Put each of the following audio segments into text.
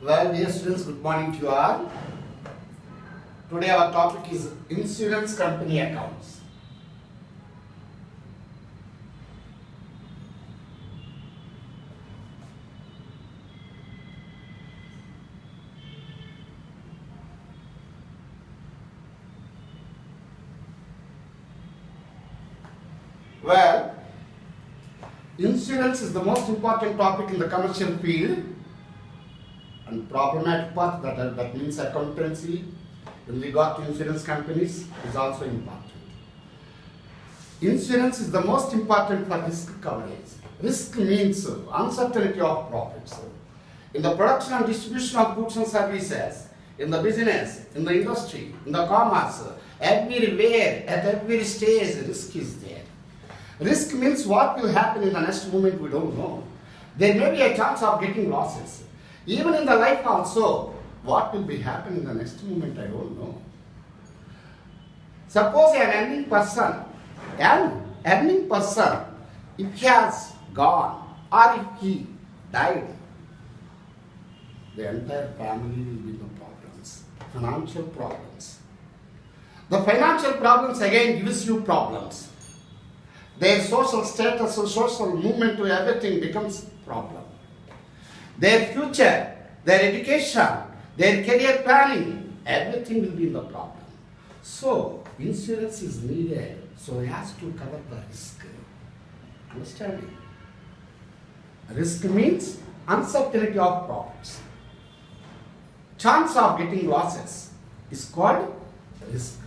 Well, dear students, good morning to you all. Today our topic is insurance company accounts. Well, insurance is the most important topic in the commercial field, and problematic part that means accountancy in regard to insurance companies is also important. Insurance is the most important for risk coverage. Risk means uncertainty of profits. In the production and distribution of goods and services, in the business, in the industry, in the commerce, everywhere, at every stage, risk is there. Risk means what will happen in the next moment we don't know. There may be a chance of getting losses. Even in the life also, what will be happening in the next moment I don't know. Suppose an earning person, if he has gone or if he died, the entire family will be in the problems, financial problems. The financial problems again gives you problems. Their social status, social movement to everything becomes problem. Their future, their education, their career planning, everything will be in the problem. So, insurance is needed so as to cover the risk. Understanding? Risk means uncertainty of profits. Chance of getting losses is called risk.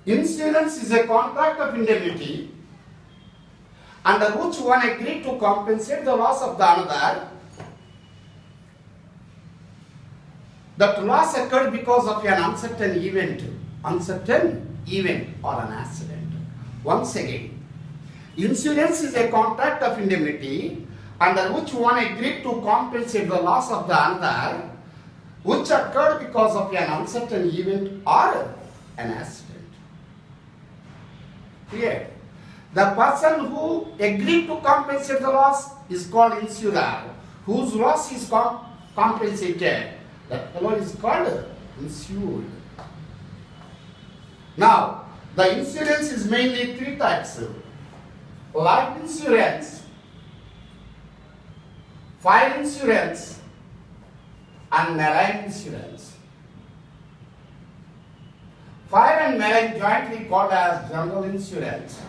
Insurance is a contract of indemnity under which one agreed to compensate the loss of the another. That loss occurred because of an uncertain event or an accident. Once again, insurance is a contract of indemnity under which one agreed to compensate the loss of the another, which occurred because of an uncertain event or an accident. Here, the person who agreed to compensate the loss is called insurer, whose loss is compensated. That fellow is called insured. Now, the insurance is mainly three types: life insurance, fire insurance, and marine insurance. Fire and marine jointly called as general insurance.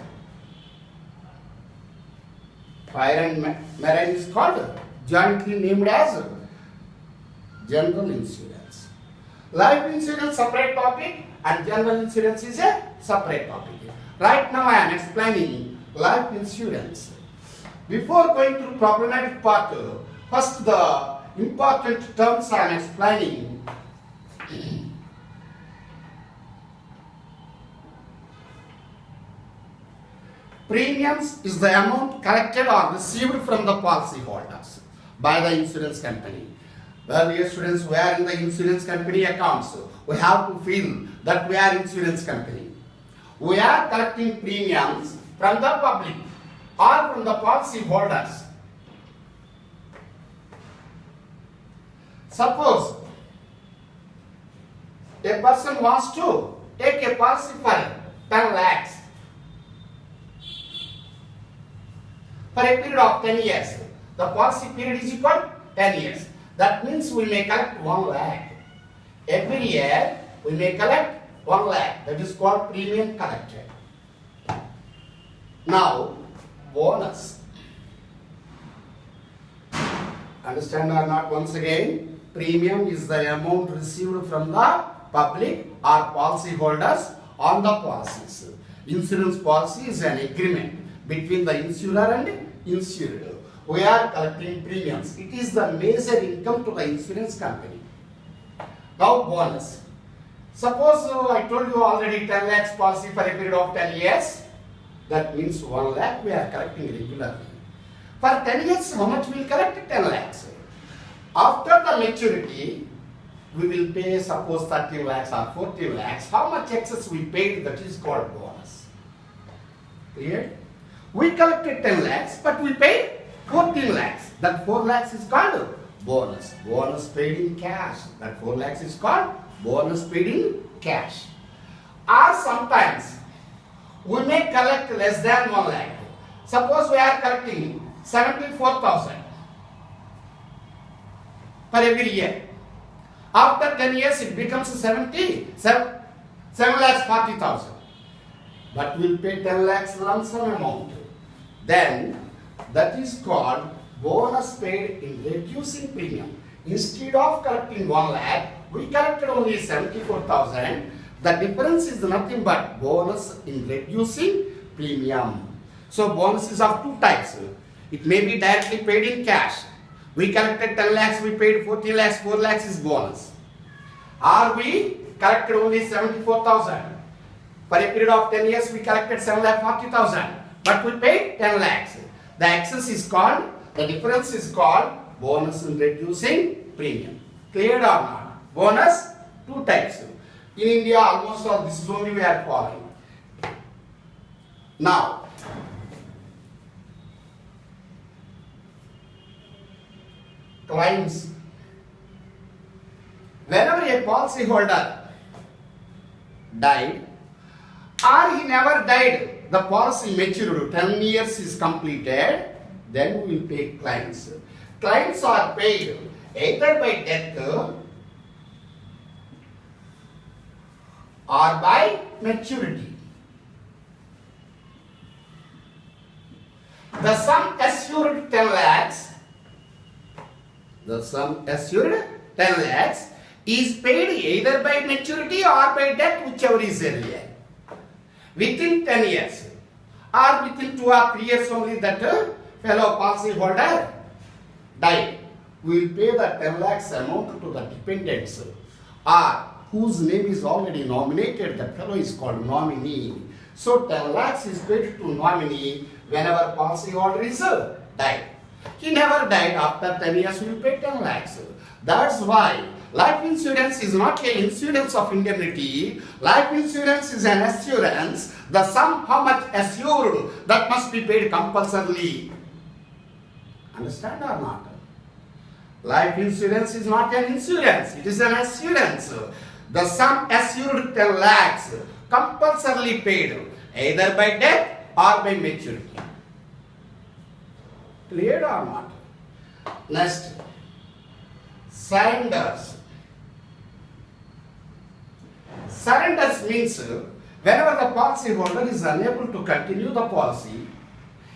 Fire and marine is called jointly named as general insurance. Life insurance separate topic and general insurance is a separate topic. Right now I am explaining life insurance. Before going through problematic part, first the important terms I am explaining. Premiums is the amount collected or received from the policy holders by the insurance company. Well, dear students, we are in the insurance company accounts. We have to feel that we are insurance company. We are collecting premiums from the public or from the policy holders. Suppose a person wants to take a policy for 10 lakhs for a period of 10 years. The policy period is equal to 10 years. That means we may collect 1 lakh. Every year we may collect 1 lakh. That is called premium collected. Now, bonus. Understand or not once again? Premium is the amount received from the public or policy holders on the policies. Insurance policy is an agreement between the insurer and insured. We are collecting premiums. It is the major income to the insurance company. Now bonus. Suppose I told you already 10 lakhs policy for a period of 10 years. That means 1 lakh we are collecting regularly. For 10 years, how much we will collect? 10 lakhs. After the maturity, we will pay suppose 30 lakhs or 40 lakhs. How much excess we paid, that is called bonus. Clear? We collected 10 lakhs, but we paid 14 lakhs. That 4 lakhs is called bonus. Bonus paid in cash. That 4 lakhs is called bonus paid in cash. Or sometimes we may collect less than 1 lakh. Suppose we are collecting 74,000 per every year. After 10 years it becomes 7 lakhs 40,000. But we will pay 10 lakhs lump sum amount. Then that is called bonus paid in reducing premium. Instead of collecting 1 lakh, we collected only 74,000. The difference is nothing but bonus in reducing premium. So bonus is of 2 types. It may be directly paid in cash. We collected 10 lakhs, we paid 14 lakhs, 4 lakhs is bonus. Or we collected only 74,000. For a period of 10 years, we collected 7,40,000. But we paid 10 lakhs. The excess is called, the difference is called bonus in reducing premium. Clear or not? Bonus, 2 types. In India, almost all this is only we are following. Now, claims. Whenever a policy holder died or he never died, the policy matured, 10 years is completed, then we will pay claims. Claims are paid either by death or by maturity. The sum assured 10 lakhs, is paid either by maturity or by death, whichever is earlier. Within 10 years or within 2 or 3 years only that fellow policy holder died, we will pay the 10 lakhs amount to the dependents or whose name is already nominated. That fellow is called nominee. So 10 lakhs is paid to nominee whenever policy holder is died. He never died. After 10 years we will pay 10 lakhs. That's why life insurance is not an insurance of indemnity. Life insurance is an assurance. The sum how much assured, that must be paid compulsorily. Understand or not? Life insurance is not an insurance. It is an assurance. The sum assured 10 lakhs compulsorily paid either by death or by maturity. Clear or not? Next, surrenders. Surrenders means whenever the policy holder is unable to continue the policy,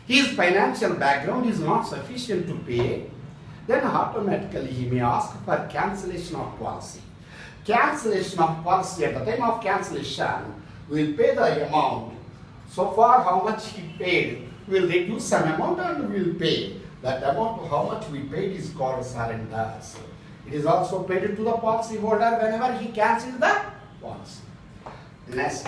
his financial background is not sufficient to pay, then automatically he may ask for cancellation of policy. Cancellation of policy, at the time of cancellation, we will pay the amount. So far how much he paid, we will reduce some amount and we will pay. That amount, how much we paid, is called surrenders. It is also paid to the policy holder whenever he cancels the policy. Next.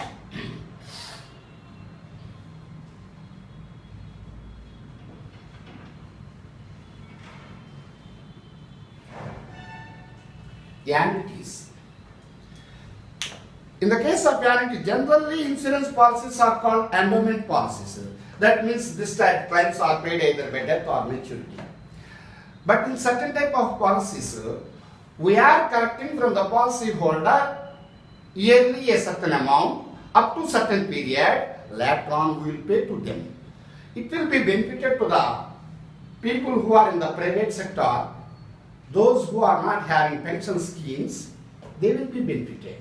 Annuities. In the case of annuity, generally insurance policies are called endowment policies. That means this type claims are paid either by death or maturity. But in certain type of policies, we are collecting from the policy holder yearly a certain amount up to certain period. Later on we will pay to them. It will be benefited to the people who are in the private sector. Those who are not having pension schemes, they will be benefited.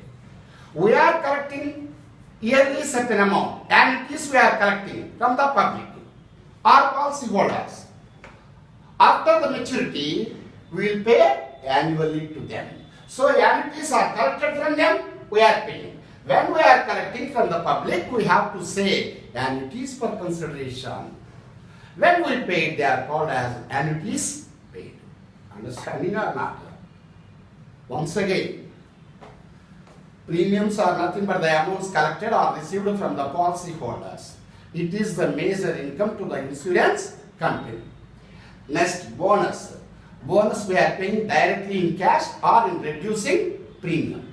We are collecting yearly certain amount, and it is we are collecting from the public or policy holders. After the maturity, we will pay annually to them. So annuities are collected from them, we are paying. When we are collecting from the public, we have to say annuities for consideration. When we pay, they are called as annuities paid. Understanding or not? Once again, premiums are nothing but the amounts collected or received from the policy holders. It is the major income to the insurance company. Next, bonus. Bonus we are paying directly in cash or in reducing premium.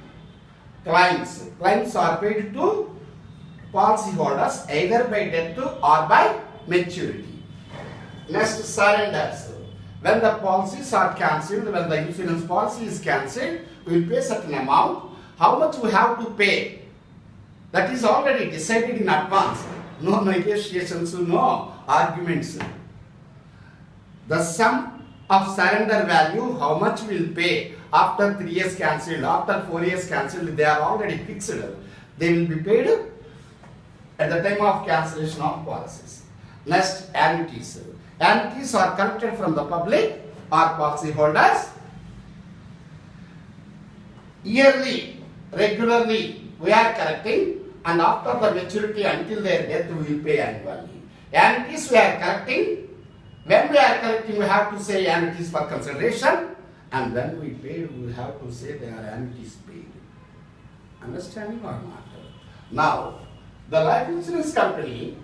Claims. Claims are paid to policy holders either by death or by maturity. Next, surrenders. When the policies are cancelled, when the insurance policy is cancelled, we will pay certain amount. How much we have to pay? That is already decided in advance. No negotiations, no arguments. The sum of surrender value, how much we will pay after 3 years cancelled, after 4 years cancelled, they are already fixed. They will be paid at the time of cancellation of policies. Next, annuities. Annuities are collected from the public or policy holders. Yearly, regularly, we are collecting, and after the maturity until their death, we will pay annually. Annuities we are collecting. When we are collecting, we have to say annuities for consideration, and when we pay, we have to say they are annuities paid. Understanding or not? Now, the life insurance company,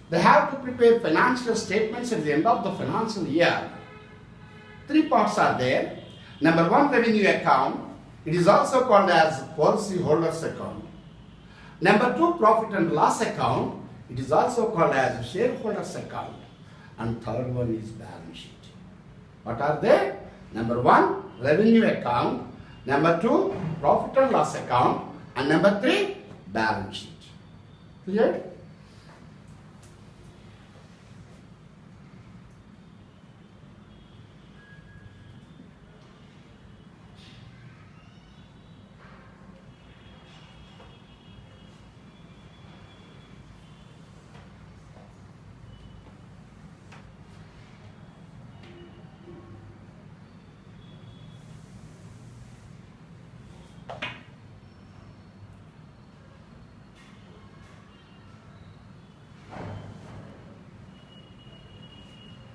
they have to prepare financial statements at the end of the financial year. 3 parts are there. Number 1, revenue account. It is also called as policy holders account. Number 2, profit and loss account. It is also called as shareholders account. And third one is balance sheet. What are they? Number 1, revenue account. Number 2, profit and loss account. And number 3, balance sheet. Clear?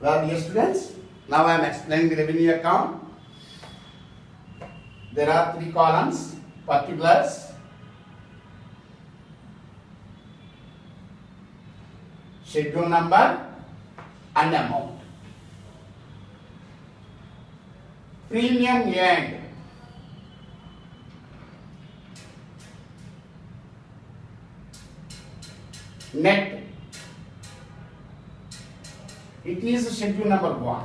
Well, dear students, now I am explaining the revenue account. There are 3 columns: particulars, schedule number, and amount. Premium earned. Net. It is schedule number 1.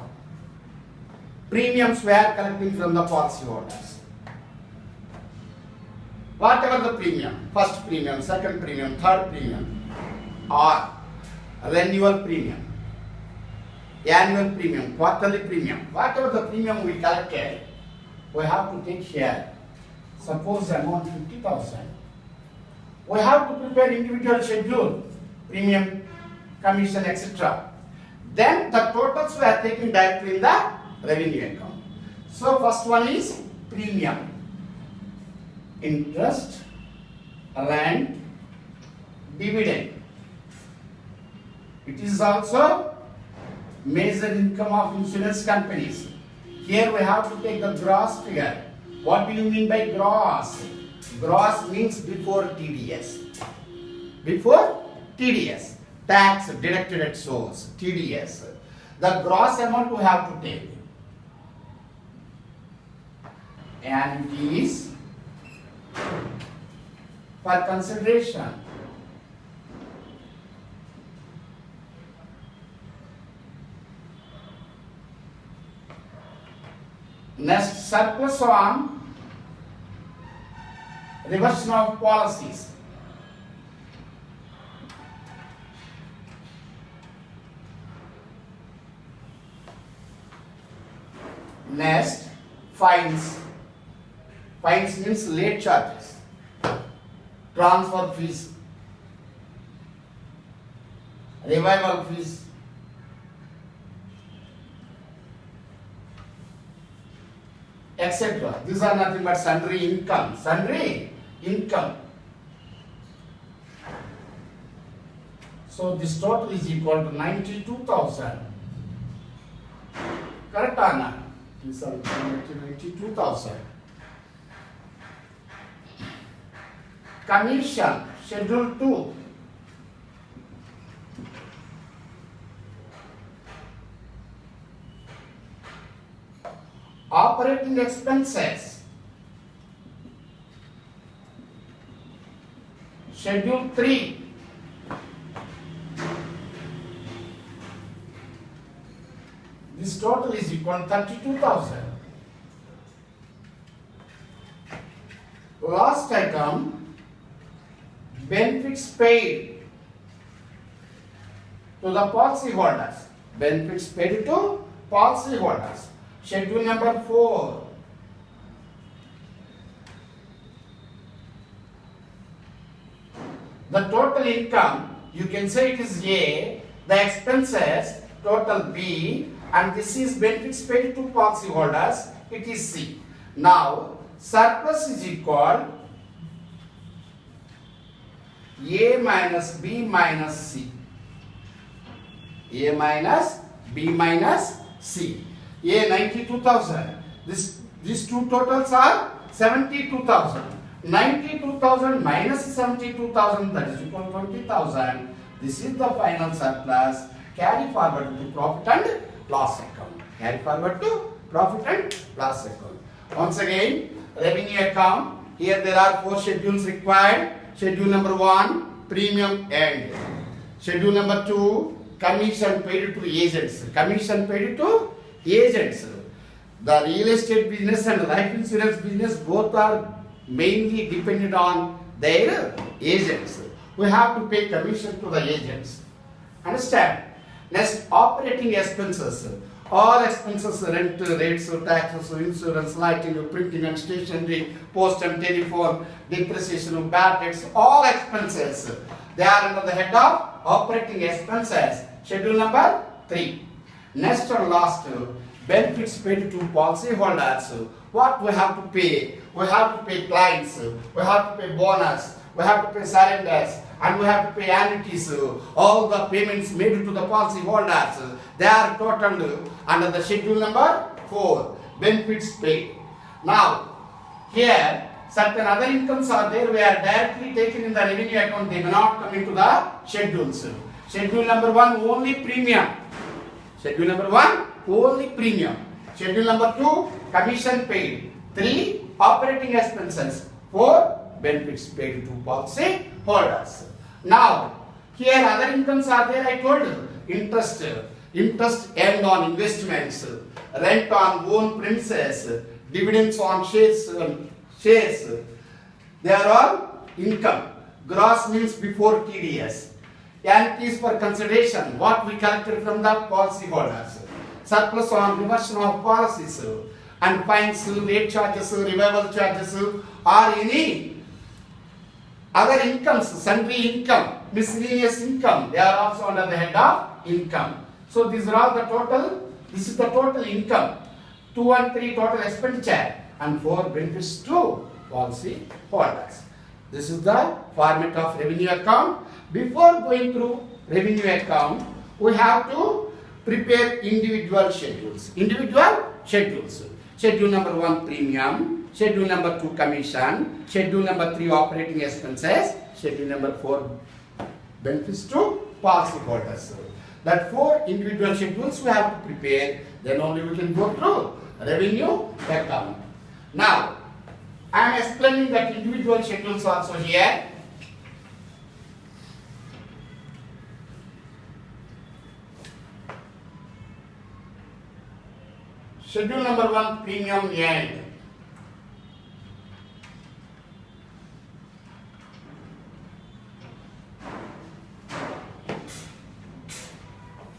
Premiums we are collecting from the policy holders. Whatever the premium, first premium, second premium, third premium, or renewal premium, annual premium, quarterly premium, whatever the premium we collected, we have to take here. Suppose amount 50,000. We have to prepare individual schedule, premium, commission, etc. Then the totals we are taking directly in the revenue account. So first one is premium, interest, rent, dividend. It is also major income of insurance companies. Here we have to take the gross figure. What do you mean by gross? Gross means before TDS. Before TDS. Tax deducted at source, TDS. The gross amount we have to take. And it is for consideration. Next, surplus on reversion of policies. Next, fines. Fines means late charges, transfer fees, revival fees, etc. These are nothing but sundry income. Sundry income. So this total is equal to 92,000. Correct or not? These are 92,000. Commission, Schedule 2. Operating expenses, Schedule 3. This total is equal to 32,000. Last item, benefits paid to the policy holders. Benefits paid to policy holders. Schedule number 4. The total income, you can say it is A, the expenses, total B, and this is benefits paid to policy holders, it is C. Now, surplus is equal A minus B minus C. A minus B minus C. A 92,000. These two totals are 72,000. 92,000 minus 72,000, that is equal to 20,000. This is the final surplus. Carry forward to profit and loss account. Carry forward to profit and loss account. Once again, revenue account. Here there are 4 schedules required. Schedule number 1, premium earned. Schedule number 2, commission paid to agents. Commission paid to agents. The real estate business and life insurance business both are mainly dependent on their agents. We have to pay commission to the agents. Understand? Next, operating expenses. All expenses, rent, rates, taxes, insurance, lighting, printing and stationery, post and telephone, depreciation, bad debts, all expenses. They are under the head of operating expenses. Schedule number 3. Next and last, benefits paid to policy holders. What we have to pay? We have to pay clients, we have to pay bonus, we have to pay surrenders, and we have to pay annuities. All the payments made to the policy holders, they are totaled under the schedule number 4, benefits paid. Now, here certain other incomes are there, we are directly taken in the revenue account, they may not come into the schedules. Schedule number 1, only premium. Schedule number 1, only premium. Schedule number 2, commission paid. 3, operating expenses. 4, benefits paid to policy holders. Now, here other incomes are there, I told you. Interest earned on investments, rent on own premises, dividends on shares. They are all income. Gross means before TDS. Annuities for consideration, what we collected from the policy holders. Surplus on reversion of policies, and fines, late charges, revival charges, or any other incomes, sundry income, miscellaneous income, they are also under the head of income. So these are all the total, this is the total income. 2 and 3 total expenditure, and 4 benefits to policy holders. This is the format of revenue account. Before going through revenue account, we have to prepare individual schedules. Schedule number 1, premium. Schedule number 2, commission. Schedule number 3, operating expenses. Schedule number 4, benefits to policy holders. That 4 individual schedules we have to prepare, then only we can go through revenue account. Now, I am explaining that individual schedules also here. Schedule number 1, premium earned.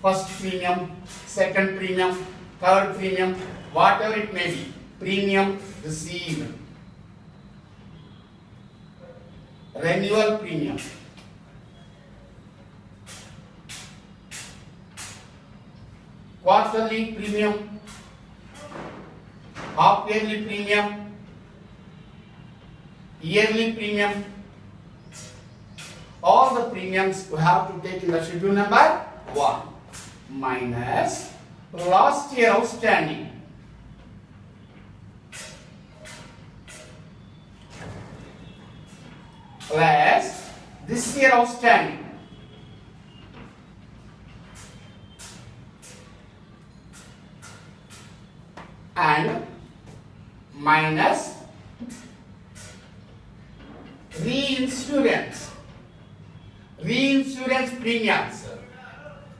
First premium, second premium, third premium, whatever it may be, premium received. Renewal premium. Quarterly premium, half yearly premium, yearly premium. All the premiums we have to take in the schedule number 1 minus last year outstanding. Plus this year outstanding. And minus reinsurance premiums.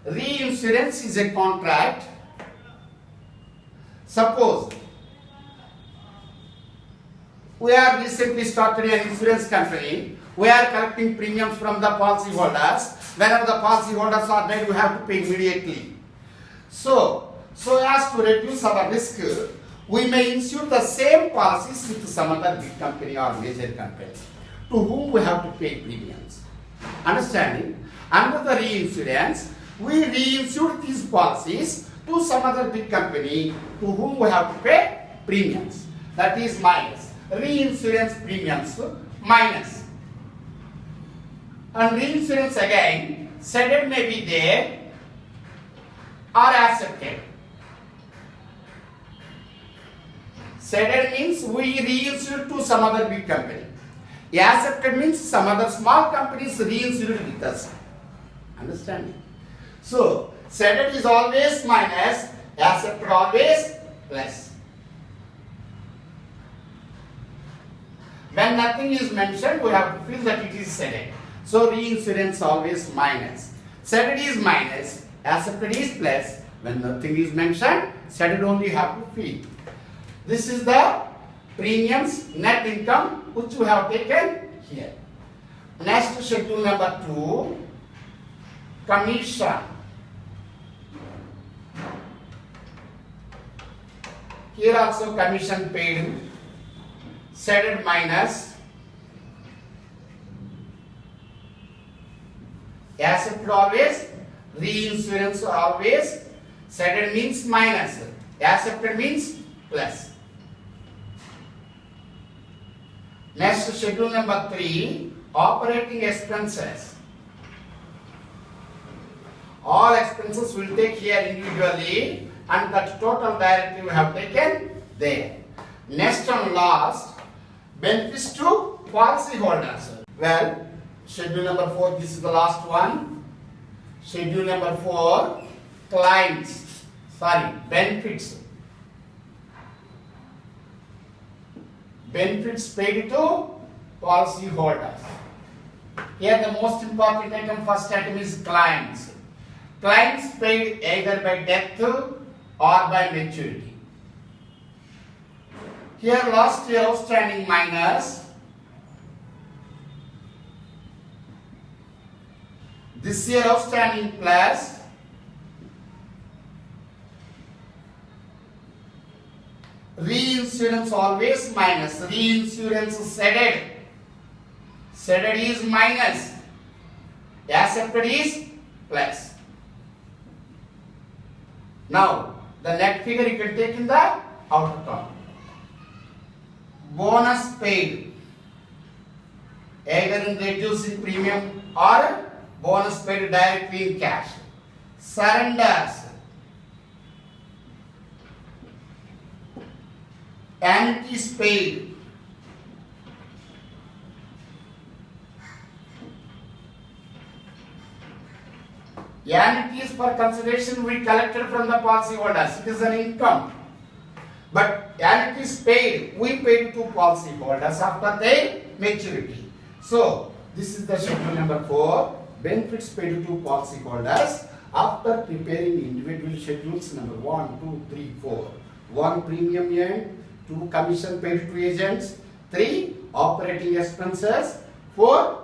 Reinsurance is a contract Suppose we are recently started an insurance company. We are collecting premiums from the policyholders. Whenever the policyholders are dead, we have to pay immediately. So as to reduce our risk, we may insure the same policies with some other big company or major company to whom we have to pay premiums. Understanding? Under the reinsurance, we reinsure these policies to some other big company to whom we have to pay premiums. That is minus. Reinsurance premiums minus. And reinsurance again, ceded may be there or accepted. Ceded means we reinsure to some other big company. Accepted means some other small companies reinsure with us. Understanding? So, ceded is always minus, accepted always plus. When nothing is mentioned, we have to feel that it is ceded. So, reinsurance always minus. Ceded is minus, accepted is plus. When nothing is mentioned, ceded only have to feel. This is the premiums net income which we have taken here. Next, schedule number 2, commission. Here also commission paid, ceded minus, accepted always, reinsurance always, ceded means minus, accepted means plus. Next, schedule number 3, operating expenses. All expenses will take here individually and that total directly we have taken there. Next and last, benefits to policyholders. Well, schedule number 4, this is the last one. Schedule number 4, benefits. Benefits paid to policyholders. Here the most important item, first item is claims. Claims paid either by death or by maturity. Here last year outstanding minus, this year outstanding plus, reinsurance always minus, reinsurance ceded, ceded is minus, accepted is plus. Now the net figure you can take in the outer column. Bonus paid either in reducing premium or bonus paid directly in cash. Surrenders, annuities paid, annuities for consideration we collected from the policyholders. It is an income. But annuities paid, we paid to policyholders after their maturity. So, this is the schedule number 4, benefits paid to policyholders after preparing individual schedules number 1, 2, 3, 4. 1 premium earned, 2 commission paid to agents, 3 operating expenses, 4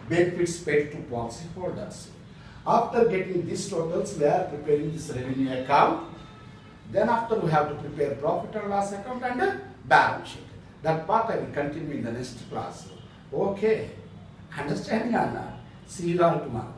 benefits paid to policyholders. After getting these totals, we are preparing this revenue account. Then after we have to prepare profit and loss account and balance sheet. That part I will continue in the next class. Okay. Understanding or not? See you all tomorrow.